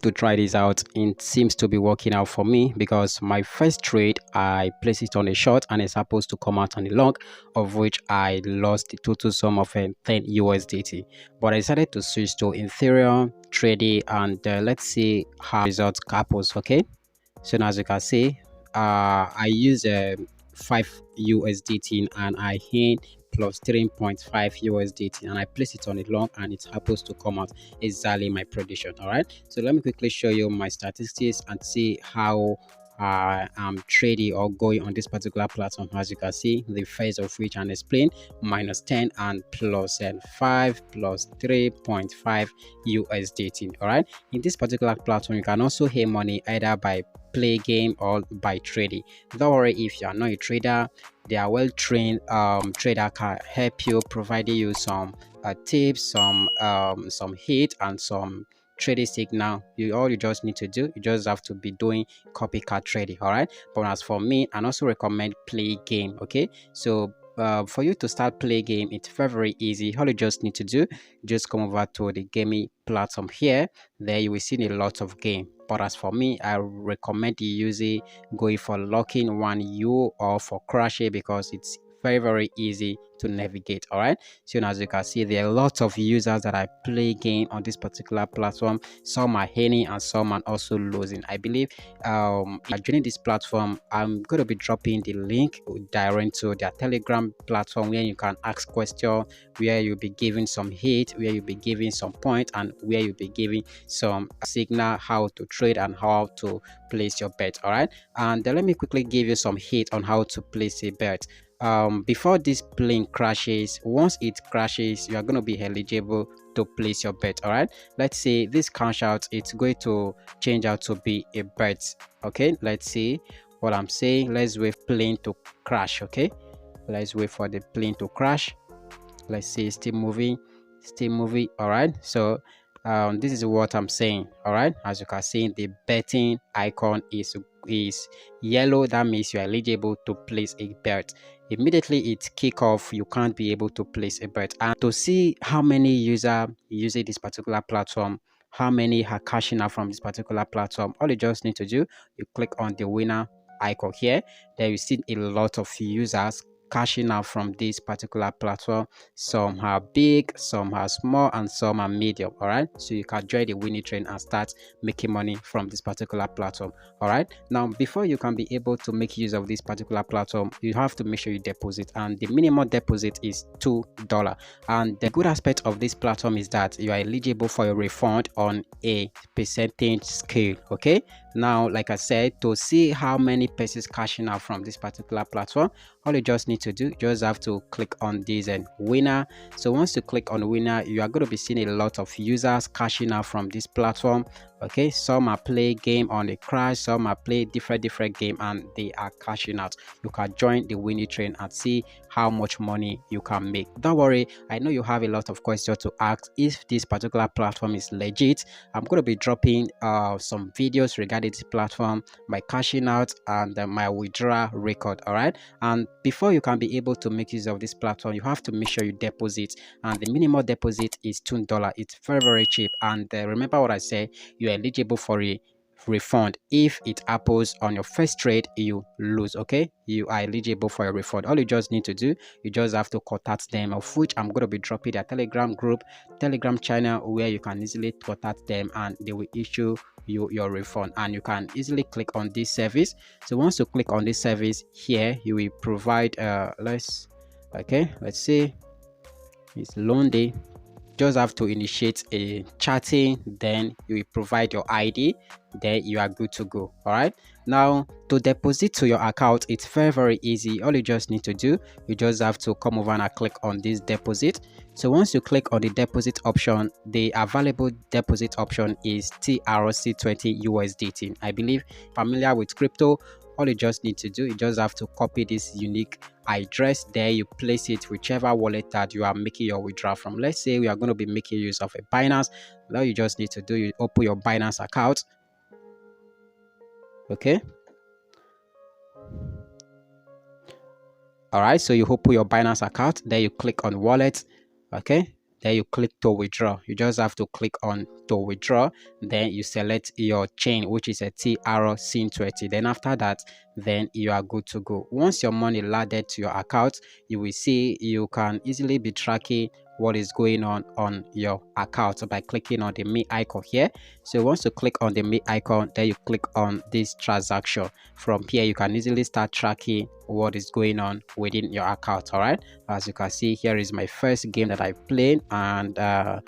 to try this out. It seems to be working out for me because my first trade I placed it on a short and it's supposed to come out on a long, of which I lost the total sum of 10 USDT. But I decided to switch to Ethereum trading and let's see how results happens. Okay, so now as you can see, I use 5 USDT and I hit plus 3.5 USDT and I place it on a long and it's supposed to come out exactly my prediction. All right, so let me quickly show you my statistics and see how I'm trading or going on this particular platform. As you can see, the phase of which and explain minus 10 and plus 5 plus 3.5 USDT. All right, in this particular platform you can also earn money either by play game or by trading. Don't worry if you are not a trader, they are well trained trader can help you, providing you some tips, some hit and some trading signal. All you just need to do, you just have to be doing copycat trading. All right, but as for me, I also recommend play game. Okay, so for you to start play game, it's very easy. All you just need to do, just come over to the gaming platform here. There you will see a lot of game, but as for me, I recommend you using going for locking 1U or for crashing because it's very easy to navigate. All right, so as you can see, there are lots of users that I play game on this particular platform. Some are earning and some are also losing. I believe joining this platform, I'm going to be dropping the link direct to their Telegram platform where you can ask questions, where you'll be giving some hit, where you'll be giving some point, and where you'll be giving some signal how to trade and how to place your bet. All right, and let me quickly give you some hit on how to place a bet. Before this plane crashes, once it crashes, you are going to be eligible to place your bet. All right, let's say this cash out, it's going to change out to be a bet. Okay, let's see what I'm saying. Let's wait plane to crash. Okay, let's wait for the plane to crash. Let's see, still moving. All right, so this is what I'm saying. All right, as you can see, the betting icon is yellow. That means you are eligible to place a bet. Immediately it kick off, you can't be able to place a bet. And to see how many users using this particular platform, how many are cashing out from this particular platform, all you just need to do, you click on the winner icon here. There you see a lot of users cashing out from this particular platform. Some are big, some are small, and some are medium. All right, so you can join the winning train and start making money from this particular platform. All right, now before you can be able to make use of this particular platform, you have to make sure you deposit, and the minimum deposit is $2. And the good aspect of this platform is that you are eligible for a refund on a percentage scale. Okay, now like I said, to see how many persons cashing out from this particular platform, all you just need to do, you just have to click on this and winner. So once you click on winner, you are going to be seeing a lot of users cashing out from this platform. Okay, some are play game on the crash, some are play different game, and they are cashing out. You can join the winning train and see how much money you can make. Don't worry, I know you have a lot of questions to ask if this particular platform is legit. I'm going to be dropping some videos regarding this platform, my cashing out and my withdrawal record. All right, and before you can be able to make use of this platform, you have to make sure you deposit, and the minimum deposit is $2. It's very cheap. And remember what I said, you are eligible for a refund if it happens on your first trade you lose. Okay, you are eligible for a refund. All you just need to do, you just have to contact them, of which I'm going to be dropping their Telegram group, Telegram channel, where you can easily contact them and they will issue you your refund. And you can easily click on this service. So once you click on this service here, you will provide let's see, it's loan day. Just have to initiate a chatting, then you will provide your ID, then you are good to go. All right, now to deposit to your account, it's very easy. All you just need to do, you just have to come over and click on this deposit. So once you click on the deposit option, the available deposit option is TRC20 USDT. I believe familiar with crypto, all you just need to do, you just have to copy this unique address. There you place it whichever wallet that you are making your withdrawal from. Let's say we are going to be making use of a Binance. Now you just need to do, you open your Binance account. Okay, all right, so you open your Binance account, then you click on wallet. Okay, then you click to withdraw. You just have to click on to withdraw, then you select your chain, which is a TRC20. Then after that, then you are good to go. Once your money landed to your account, you will see you can easily be tracking what is going on your account by clicking on the me icon here. So once you click on the me icon, then you click on this transaction. From here you can easily start tracking what is going on within your account. All right, as you can see, here is my first game that I played, and I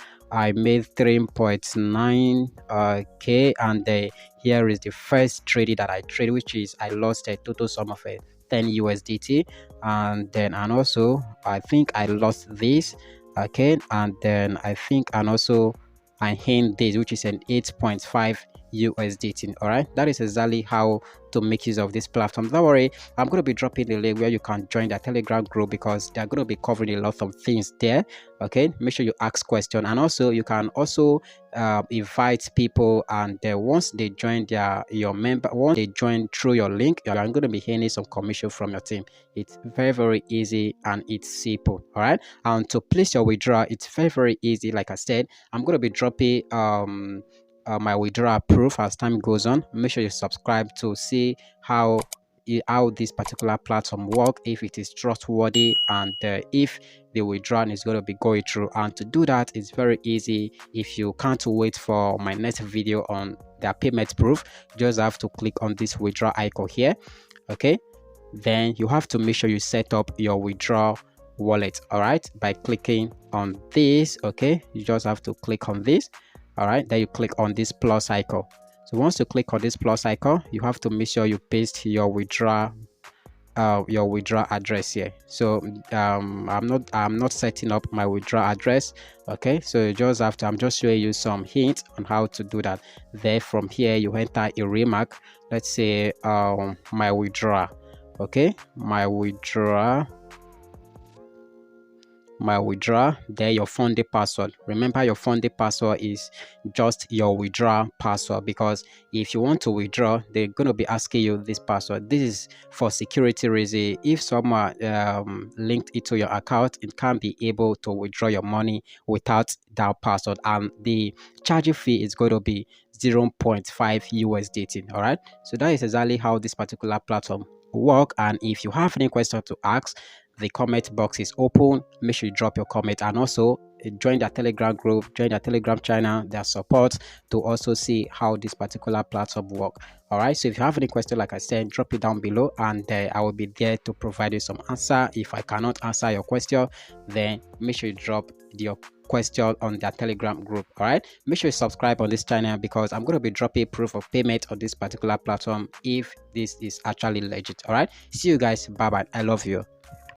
made 3.9 k, and here is the first trade that I traded, which is I lost a total sum of 10 USDT, and also I think I lost this, okay, and then I think and also I gained this, which is an 8.5 USDT. All right, that is exactly how to make use of this platform. Don't worry, I'm going to be dropping the link where you can join the Telegram group, because they're going to be covering a lot of things there. Okay, make sure you ask questions, and also you can also invite people, and once they join once they join through your link, you're going to be earning some commission from your team. It's very easy and it's simple. All right, and to place your withdrawal, it's very easy. Like I said, I'm going to be dropping my withdrawal proof as time goes on. Make sure you subscribe to see how this particular platform work, if it is trustworthy, and if the withdrawal is going to be going through. And to do that, it's very easy. If you can't wait for my next video on the payment proof, just have to click on this withdrawal icon here. Okay, then you have to make sure you set up your withdrawal wallet, all right, by clicking on this. Okay, you just have to click on this. All right, then you click on this plus icon. So once you click on this plus icon, you have to make sure you paste your withdrawal address here. So I'm not setting up my withdrawal address. Okay, so you just have to, I'm just showing you some hints on how to do that. Then from here you enter a remark. Let's say my withdrawal. Okay, my withdrawal, then your funding password. Remember, your funding password is just your withdrawal password, because if you want to withdraw, they're going to be asking you this password. This is for security reason. If someone linked it to your account, it can't be able to withdraw your money without that password, and the charging fee is going to be 0.5 USDT. All right, so that is exactly how this particular platform work. And if you have any question to ask, the comment box is open. Make sure you drop your comment, and also join the Telegram group, join the Telegram channel, their support, to also see how this particular platform work. All right, so if you have any question, like I said, drop it down below, and I will be there to provide you some answer. If I cannot answer your question, then make sure you drop your question on the Telegram group. All right, make sure you subscribe on this channel, because I'm going to be dropping proof of payment on this particular platform if this is actually legit. All right, see you guys. Bye bye. I love you.